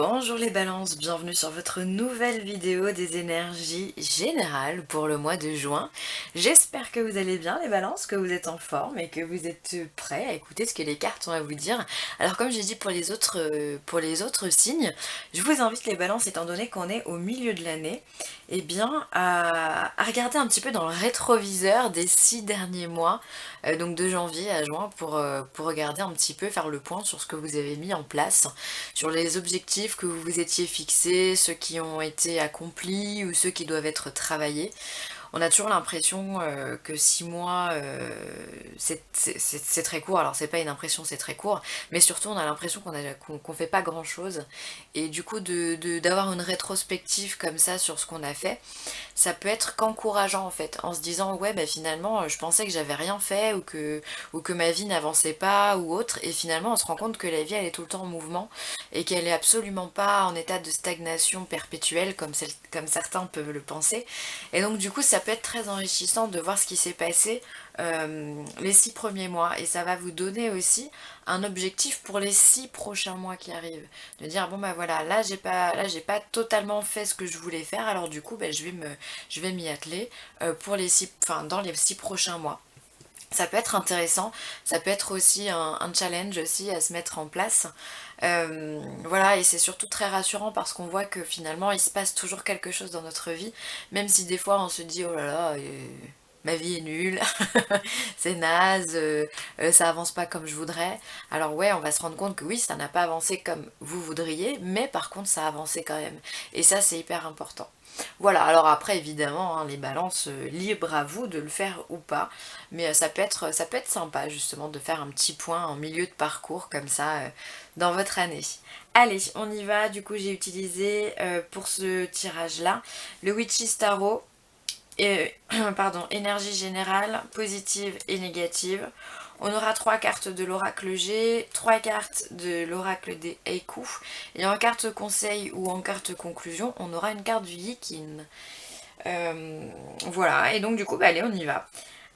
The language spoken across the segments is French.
Bonjour les balances, bienvenue sur votre nouvelle vidéo des énergies générales pour le mois de juin. J'espère que vous allez bien les balances, que vous êtes en forme et que vous êtes prêts à écouter ce que les cartes ont à vous dire. Alors comme j'ai dit pour les autres signes, je vous invite les balances, étant donné qu'on est au milieu de l'année, eh bien à regarder un petit peu dans le rétroviseur des 6 derniers mois, donc de janvier à juin, pour regarder un petit peu, faire le point sur ce que vous avez mis en place, sur les objectifs que vous vous étiez fixés, ceux qui ont été accomplis ou ceux qui doivent être travaillés. On a toujours l'impression que 6 mois, c'est très court. Alors c'est pas une impression, c'est très court, mais surtout on a l'impression qu'on fait pas grand chose. Et du coup d'avoir une rétrospective comme ça sur ce qu'on a fait, ça peut être qu'encourageant en fait, en se disant ouais bah finalement je pensais que j'avais rien fait ou que ma vie n'avançait pas ou autre, et finalement on se rend compte que la vie elle est tout le temps en mouvement et qu'elle est absolument pas en état de stagnation perpétuelle comme certains peuvent le penser. Et donc du coup ça peut être très enrichissant de voir ce qui s'est passé les 6 premiers mois, et ça va vous donner aussi un objectif pour les 6 prochains mois qui arrivent, de dire bon bah voilà, là j'ai pas totalement fait ce que je voulais faire, alors du coup bah, je vais m'y atteler pour dans les 6 prochains mois. Ça peut être intéressant, ça peut être aussi un challenge aussi à se mettre en place. Voilà, et c'est surtout très rassurant parce qu'on voit que finalement il se passe toujours quelque chose dans notre vie, même si des fois on se dit oh là là, ma vie est nulle, c'est naze, ça avance pas comme je voudrais. Alors ouais, on va se rendre compte que oui, ça n'a pas avancé comme vous voudriez, mais par contre ça a avancé quand même. Et ça c'est hyper important. Voilà, alors après évidemment, hein, les balances, libre à vous de le faire ou pas, mais ça peut être sympa justement de faire un petit point en milieu de parcours comme ça dans votre année. Allez, on y va, du coup j'ai utilisé pour ce tirage-là le Witch's Tarot, pardon, énergie générale, positive et négative. On aura 3 cartes de l'oracle G, 3 cartes de l'oracle des Eiku, et en carte conseil ou en carte conclusion, on aura une carte du Yikin. Voilà, et donc du coup, bah, allez, on y va.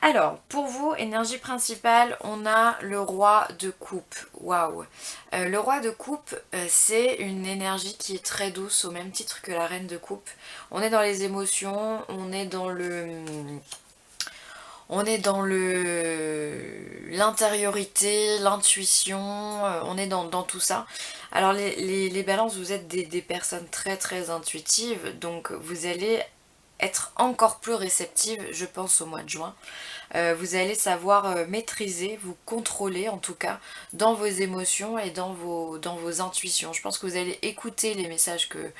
Alors, pour vous, énergie principale, on a le roi de coupe. Waouh! Le roi de coupe, c'est une énergie qui est très douce, au même titre que la reine de coupe. On est dans les émotions, on est dans l'intériorité, l'intuition, on est dans tout ça. Alors les balances, vous êtes des personnes très très intuitives, donc vous allez être encore plus réceptive, je pense, au mois de juin. Vous allez savoir maîtriser, vous contrôler en tout cas, dans vos émotions et dans vos intuitions. Je pense que vous allez écouter les messages que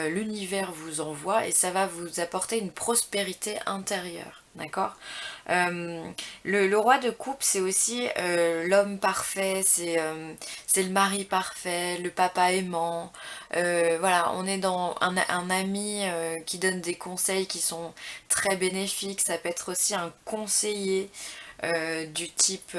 l'univers vous envoie, et ça va vous apporter une prospérité intérieure. D'accord. Le roi de coupe, c'est aussi l'homme parfait, c'est le mari parfait, le papa aimant. Voilà, on est dans un ami qui donne des conseils qui sont très bénéfiques. Ça peut être aussi un conseiller du type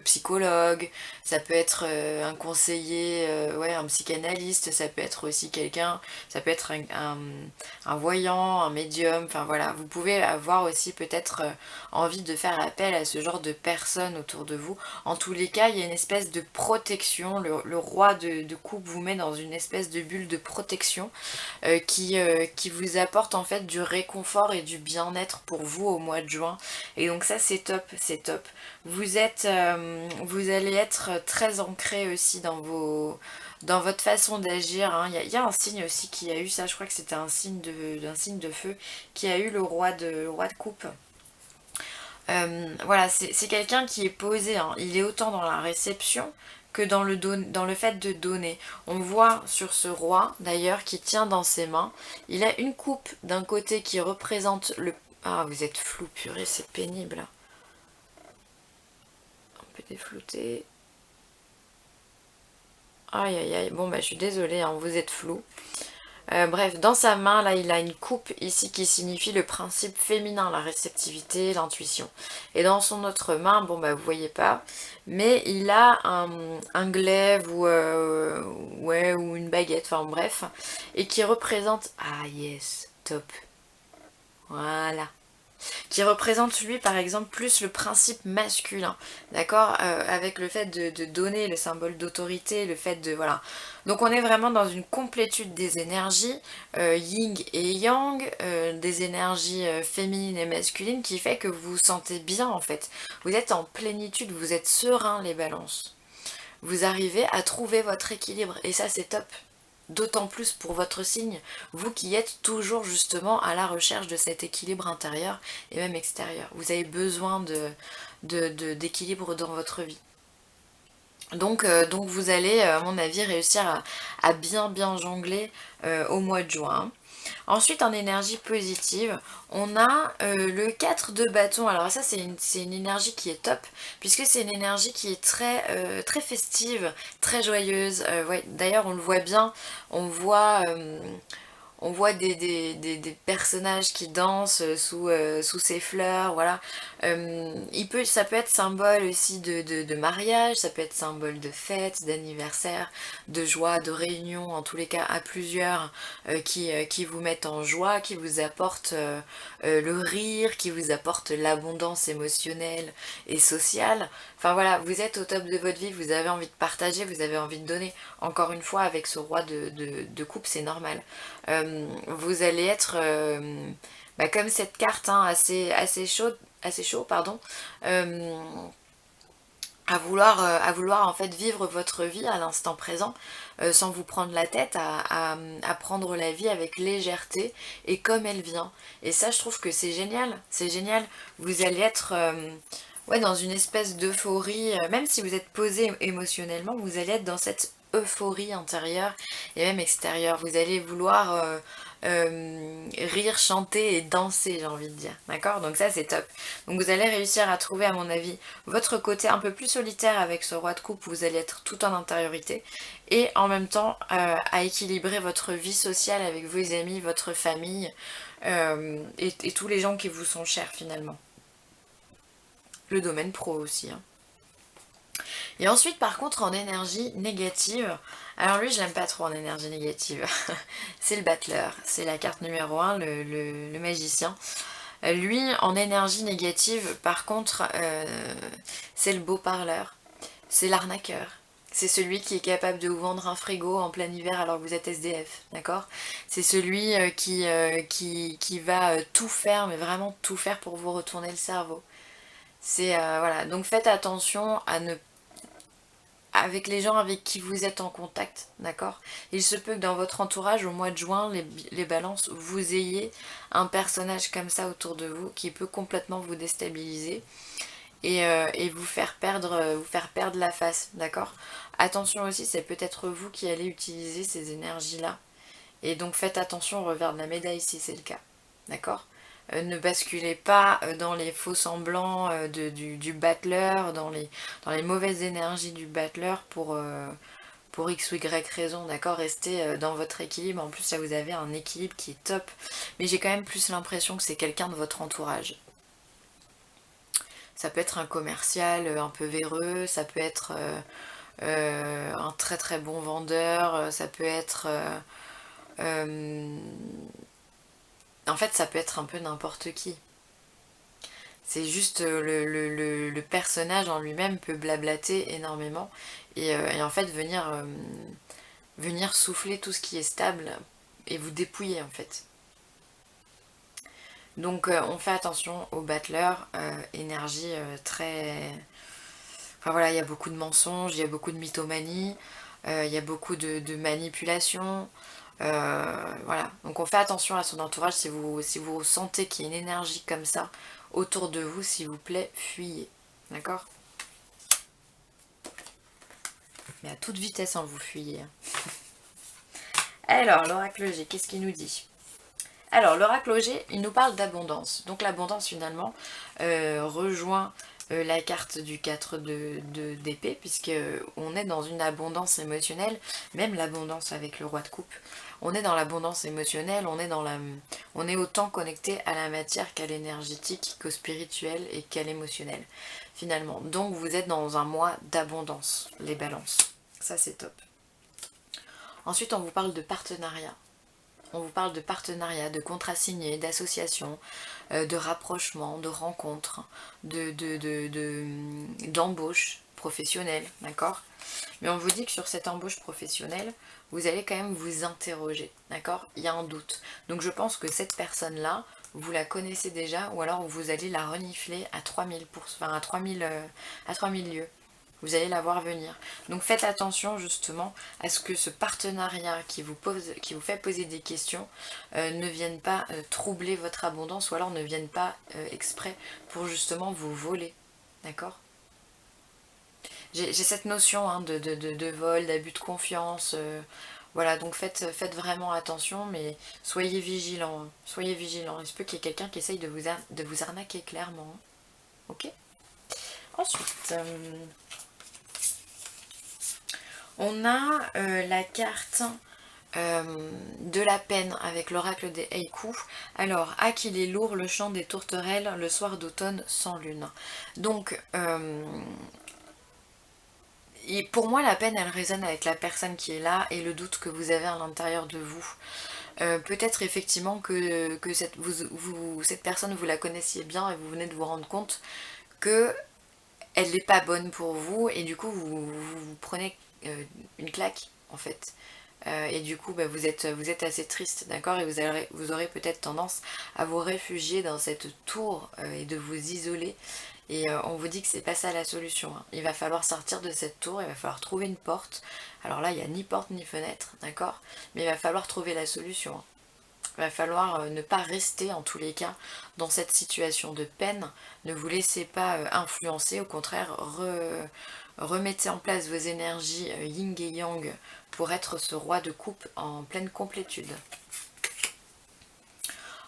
psychologue, ça peut être un conseiller, ouais, un psychanalyste, ça peut être aussi quelqu'un, ça peut être un voyant, un médium, enfin voilà, vous pouvez avoir aussi peut-être envie de faire appel à ce genre de personnes autour de vous. En tous les cas, il y a une espèce de protection, le roi de coupe vous met dans une espèce de bulle de protection qui vous apporte en fait du réconfort et du bien-être pour vous au mois de juin. Et donc ça c'est top, c'est top. Vous allez être très ancré aussi dans votre façon d'agir, hein. Il y a un signe aussi qui a eu ça, je crois que c'était d'un signe de feu, qui a eu le roi de coupe. Voilà, c'est quelqu'un qui est posé, hein. Il est autant dans la réception que dans le fait de donner. On voit sur ce roi, d'ailleurs, qui tient dans ses mains, il a une coupe d'un côté qui représente le... Ah, vous êtes flou, purée, c'est pénible. On peut déflouter. Aïe, aïe, aïe. Bon, bah, je suis désolée, hein, vous êtes flou. Bref, dans sa main, là, il a une coupe ici qui signifie le principe féminin, la réceptivité, l'intuition. Et dans son autre main, bon bah vous voyez pas, mais il a un glaive ou, ouais, ou une baguette, enfin bref, et qui représente... Ah yes, top. Voilà. qui représente lui par exemple plus le principe masculin, d'accord, avec le fait de donner le symbole d'autorité, le fait de, voilà. Donc on est vraiment dans une complétude des énergies, yin et yang, des énergies féminines et masculines, qui fait que vous vous sentez bien en fait. Vous êtes en plénitude, vous êtes serein les balances. Vous arrivez à trouver votre équilibre et ça c'est top. D'autant plus pour votre signe, vous qui êtes toujours justement à la recherche de cet équilibre intérieur et même extérieur. Vous avez besoin d'équilibre dans votre vie. Donc vous allez, à mon avis, réussir à bien jongler au mois de juin. Ensuite, en énergie positive, on a le 4 de bâton. Alors ça, c'est une énergie qui est top, puisque c'est une énergie qui est très festive, très joyeuse. Ouais, d'ailleurs, on le voit bien, on voit... on voit des personnages qui dansent sous ces fleurs, voilà. Ça peut être symbole aussi de mariage, ça peut être symbole de fête, d'anniversaire, de joie, de réunion, en tous les cas à plusieurs, qui vous mettent en joie, qui vous apportent le rire, qui vous apportent l'abondance émotionnelle et sociale. Enfin voilà, vous êtes au top de votre vie, vous avez envie de partager, vous avez envie de donner. Encore une fois, avec ce roi de coupe, c'est normal. Vous allez être comme cette carte hein, assez chaud pardon, à vouloir en fait vivre votre vie à l'instant présent sans vous prendre la tête, à prendre la vie avec légèreté et comme elle vient. Et ça je trouve que c'est génial, vous allez être ouais, dans une espèce d'euphorie, même si vous êtes posé émotionnellement, vous allez être dans cette euphorie intérieure et même extérieure. Vous allez vouloir rire, chanter et danser, j'ai envie de dire. D'accord? Donc ça c'est top. Donc vous allez réussir à trouver, à mon avis, votre côté un peu plus solitaire avec ce roi de coupe, où vous allez être tout en intériorité, et en même temps à équilibrer votre vie sociale avec vos amis, votre famille, et tous les gens qui vous sont chers finalement. Le domaine pro aussi. Hein. Et ensuite, par contre, en énergie négative, alors lui, je l'aime pas trop en énergie négative. C'est le battleur, c'est la carte numéro 1, le magicien. Lui, en énergie négative, par contre, c'est le beau parleur, c'est l'arnaqueur. C'est celui qui est capable de vous vendre un frigo en plein hiver alors que vous êtes SDF, d'accord? C'est celui qui va tout faire, mais vraiment tout faire pour vous retourner le cerveau. C'est voilà, donc faites attention à ne avec les gens avec qui vous êtes en contact, d'accord? Il se peut que dans votre entourage, au mois de juin, les balances, vous ayez un personnage comme ça autour de vous qui peut complètement vous déstabiliser et vous faire perdre la face, d'accord? Attention aussi, c'est peut-être vous qui allez utiliser ces énergies-là. Et donc faites attention au revers de la médaille si c'est le cas, d'accord? Ne basculez pas dans les faux semblants du battleur, dans les mauvaises énergies du battleur pour X ou Y raison, d'accord? Restez dans votre équilibre. En plus, là, vous avez un équilibre qui est top. Mais j'ai quand même plus l'impression que c'est quelqu'un de votre entourage. Ça peut être un commercial un peu véreux, ça peut être un très bon vendeur, ça peut être... en fait, ça peut être un peu n'importe qui. C'est juste le personnage en lui-même peut blablater énormément et en fait venir souffler tout ce qui est stable et vous dépouiller en fait. Donc on fait attention aux battleurs, énergie très... Enfin voilà, il y a beaucoup de mensonges, il y a beaucoup de mythomanie, il y a beaucoup de manipulation. Voilà, donc on fait attention à son entourage. Si vous sentez qu'il y a une énergie comme ça autour de vous, s'il vous plaît, fuyez. D'accord? Mais à toute vitesse, hein, vous fuyez. Alors, l'oracle G, qu'est-ce qu'il nous dit? Alors, l'oracle G, il nous parle d'abondance. Donc l'abondance, finalement, rejoint la carte du 4 d'épée, puisque on est dans une abondance émotionnelle, même l'abondance avec le roi de coupe. On est dans l'abondance émotionnelle, on est autant connecté à la matière qu'à l'énergétique, qu'au spirituel et qu'à l'émotionnel, finalement. Donc vous êtes dans un mois d'abondance, les balances. Ça c'est top. Ensuite on vous parle de partenariat. On vous parle de partenariat, de contrats signés, d'associations, de rapprochements, de rencontres, d'embauches professionnelles, d'accord? Mais on vous dit que sur cette embauche professionnelle, vous allez quand même vous interroger, d'accord? Il y a un doute. Donc je pense que cette personne-là, vous la connaissez déjà, ou alors vous allez la renifler à 3000 enfin à 3000 lieues. Vous allez la voir venir. Donc faites attention justement à ce que ce partenariat qui vous fait poser des questions ne vienne pas troubler votre abondance, ou alors ne vienne pas exprès pour justement vous voler. D'accord? J'ai cette notion hein, de vol, d'abus de confiance. Voilà, donc faites vraiment attention, mais soyez vigilants. Hein, soyez vigilants. Il se peut qu'il y ait quelqu'un qui essaye de vous arnaquer clairement. Hein. Ok? Ensuite, on a la carte de la peine avec l'oracle des Haïkus. Alors, ah qu'il est lourd le chant des tourterelles le soir d'automne sans lune. Donc, et pour moi, la peine, elle résonne avec la personne qui est là et le doute que vous avez à l'intérieur de vous. Peut-être effectivement que cette personne, vous la connaissiez bien et vous venez de vous rendre compte que elle n'est pas bonne pour vous et du coup, vous prenez une claque en fait. Et du coup, bah, vous êtes assez triste, d'accord? Et vous aurez peut-être tendance à vous réfugier dans cette tour et de vous isoler. Et on vous dit que c'est pas ça la solution. Hein. Il va falloir sortir de cette tour, il va falloir trouver une porte. Alors là, il n'y a ni porte ni fenêtre, d'accord? Mais il va falloir trouver la solution. Hein. Il va falloir ne pas rester en tous les cas dans cette situation de peine. Ne vous laissez pas influencer, au contraire, remettez en place vos énergies yin et yang pour être ce roi de coupe en pleine complétude.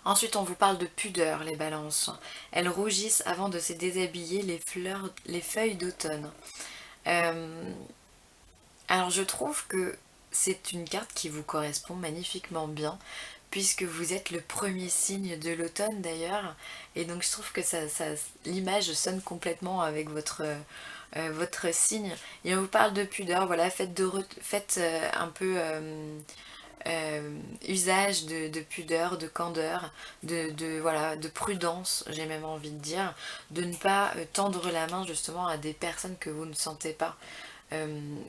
Ensuite, on vous parle de pudeur, les balances. Elles rougissent avant de se déshabiller les feuilles d'automne. Alors, je trouve que c'est une carte qui vous correspond magnifiquement bien, puisque vous êtes le premier signe de l'automne d'ailleurs. Et donc, je trouve que l'image sonne complètement avec votre signe. Et on vous parle de pudeur, voilà, faites un peu usage de pudeur, de candeur, voilà, de prudence, j'ai même envie de dire, de ne pas tendre la main justement à des personnes que vous ne sentez pas.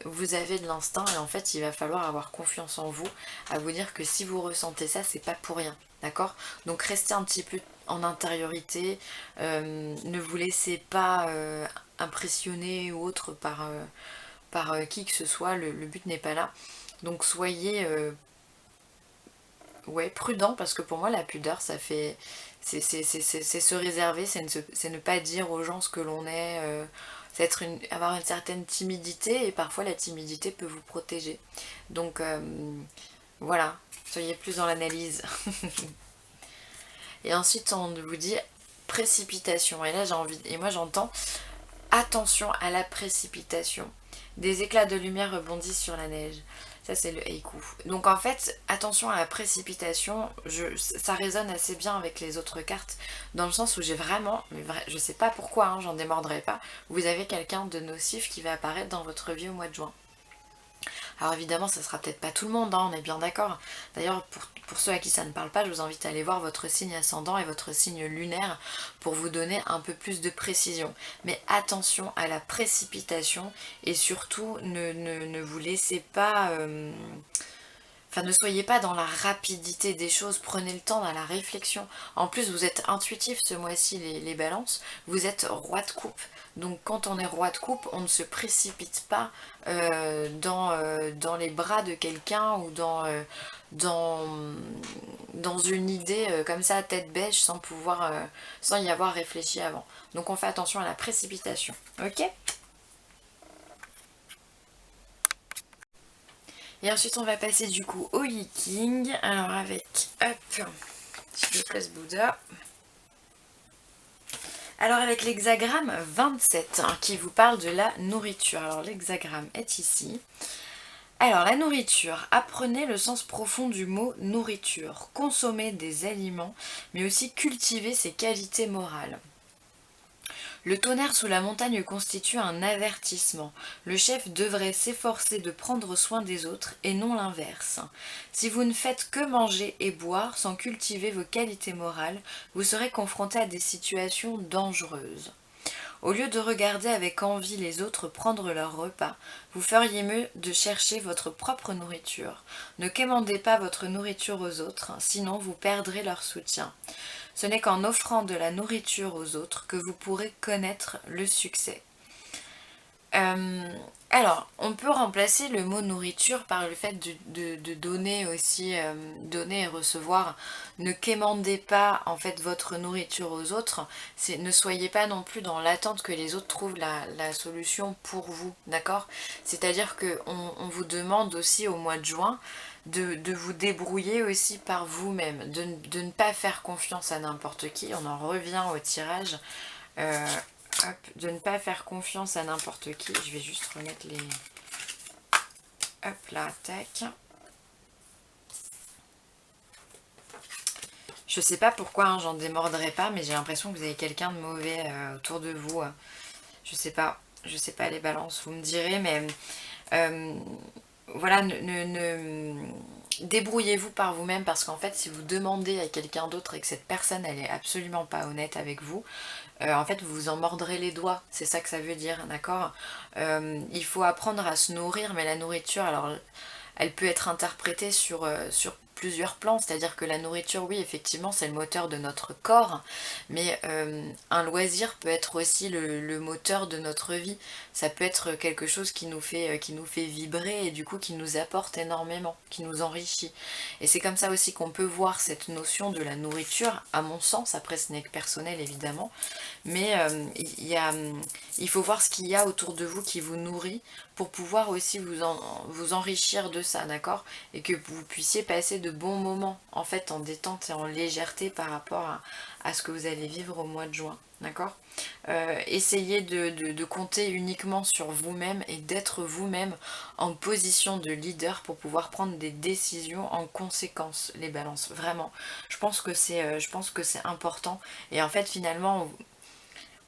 Vous avez de l'instinct et en fait il va falloir avoir confiance en vous, à vous dire que si vous ressentez ça, c'est pas pour rien, d'accord? Donc restez un petit peu en intériorité, ne vous laissez pas impressionner ou autre par qui que ce soit, le but n'est pas là. Donc soyez ouais, prudent, parce que pour moi la pudeur ça fait c'est se réserver, c'est ne pas dire aux gens ce que l'on est, c'est avoir une certaine timidité, et parfois la timidité peut vous protéger. Donc voilà, soyez plus dans l'analyse. Et ensuite on vous dit précipitation, et là moi j'entends attention à la précipitation. Des éclats de lumière rebondissent sur la neige. Ça c'est le haïku. Donc en fait, attention à la précipitation, ça résonne assez bien avec les autres cartes, dans le sens où j'ai vraiment, je sais pas pourquoi, hein, j'en démordrai pas, vous avez quelqu'un de nocif qui va apparaître dans votre vie au mois de juin. Alors évidemment, ça sera peut-être pas tout le monde, hein, on est bien d'accord. D'ailleurs, pour ceux à qui ça ne parle pas, je vous invite à aller voir votre signe ascendant et votre signe lunaire pour vous donner un peu plus de précision. Mais attention à la précipitation, et surtout ne vous laissez pas... Enfin, ne soyez pas dans la rapidité des choses, prenez le temps dans la réflexion. En plus, vous êtes intuitif ce mois-ci, les balances, vous êtes roi de coupe. Donc quand on est roi de coupe, on ne se précipite pas dans les bras de quelqu'un, ou dans une idée comme ça, tête bêche, sans y avoir réfléchi avant. Donc on fait attention à la précipitation, ok ? Et ensuite on va passer du coup au Yi-King. Alors avec, hop, je place Bouddha. Alors avec l'hexagramme 27 hein, qui vous parle de la nourriture. Alors l'hexagramme est ici. Alors la nourriture, apprenez le sens profond du mot nourriture. Consommez des aliments, mais aussi cultivez ses qualités morales. Le tonnerre sous la montagne constitue un avertissement. Le chef devrait s'efforcer de prendre soin des autres et non l'inverse. Si vous ne faites que manger et boire sans cultiver vos qualités morales, vous serez confronté à des situations dangereuses. Au lieu de regarder avec envie les autres prendre leur repas, vous feriez mieux de chercher votre propre nourriture. Ne quémandez pas votre nourriture aux autres, sinon vous perdrez leur soutien. Ce n'est qu'en offrant de la nourriture aux autres que vous pourrez connaître le succès. Alors, on peut remplacer le mot nourriture par le fait de donner aussi, donner et recevoir. Ne quémandez pas en fait votre nourriture aux autres. Ne soyez pas non plus dans l'attente que les autres trouvent la solution pour vous, d'accord? C'est-à-dire qu'on vous demande aussi au mois de juin de vous débrouiller aussi par vous-même, de ne pas faire confiance à n'importe qui. On en revient au tirage. Hop, de ne pas faire confiance à n'importe qui. Je vais juste remettre les... Hop là, tac. Je sais pas pourquoi, hein, j'en démordrai pas, mais j'ai l'impression que vous avez quelqu'un de mauvais autour de vous. Je sais pas les balances, vous me direz, mais voilà, débrouillez-vous par vous-même, parce qu'en fait si vous demandez à quelqu'un d'autre et que cette personne elle est absolument pas honnête avec vous, en fait vous vous en mordrez les doigts, c'est ça que ça veut dire, d'accord? Il faut apprendre à se nourrir, mais la nourriture, alors elle peut être interprétée sur plusieurs plans, c'est-à-dire que la nourriture, oui, effectivement, c'est le moteur de notre corps, mais un loisir peut être aussi le moteur de notre vie. Ça peut être quelque chose qui nous fait vibrer et du coup qui nous apporte énormément, qui nous enrichit. Et c'est comme ça aussi qu'on peut voir cette notion de la nourriture, à mon sens, après ce n'est que personnel évidemment, mais il faut voir ce qu'il y a autour de vous qui vous nourrit pour pouvoir aussi vous enrichir de ça, d'accord? Et que vous puissiez passer de bons moments, en fait, en détente et en légèreté par rapport à ce que vous allez vivre au mois de juin, d'accord? Essayez de compter uniquement sur vous-même et d'être vous-même en position de leader pour pouvoir prendre des décisions en conséquence, les balances, vraiment. Je pense que c'est important, et en fait, finalement,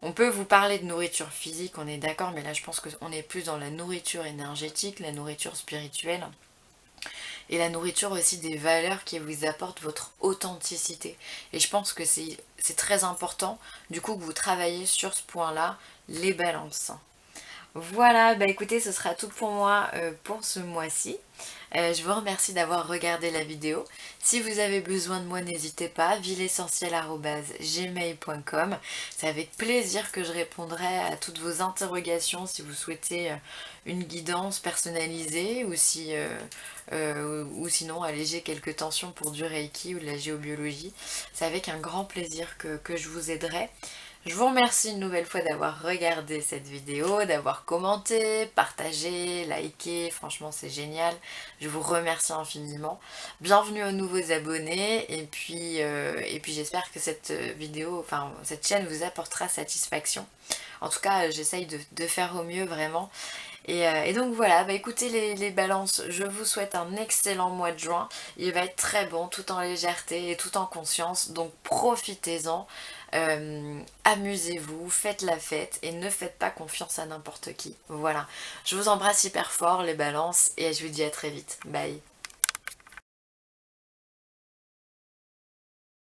on peut vous parler de nourriture physique, on est d'accord, mais là je pense qu'on est plus dans la nourriture énergétique, la nourriture spirituelle, et la nourriture aussi des valeurs qui vous apportent votre authenticité. Et je pense que c'est très important, du coup, que vous travaillez sur ce point-là, les balances. Voilà, bah écoutez, ce sera tout pour moi pour ce mois-ci. Je vous remercie d'avoir regardé la vidéo. Si vous avez besoin de moi, n'hésitez pas, villeessentielle@gmail.com. C'est avec plaisir que je répondrai à toutes vos interrogations si vous souhaitez une guidance personnalisée ou sinon alléger quelques tensions pour du Reiki ou de la géobiologie. C'est avec un grand plaisir que je vous aiderai. Je vous remercie une nouvelle fois d'avoir regardé cette vidéo, d'avoir commenté, partagé, liké, franchement c'est génial. Je vous remercie infiniment. Bienvenue aux nouveaux abonnés, et puis j'espère que cette vidéo, enfin cette chaîne vous apportera satisfaction. En tout cas, j'essaye de faire au mieux vraiment. Et donc voilà, bah écoutez les balances, je vous souhaite un excellent mois de juin. Il va être très bon, tout en légèreté et tout en conscience, donc profitez-en. Amusez-vous, faites la fête et ne faites pas confiance à n'importe qui. Voilà, je vous embrasse hyper fort les balances et je vous dis à très vite. Bye.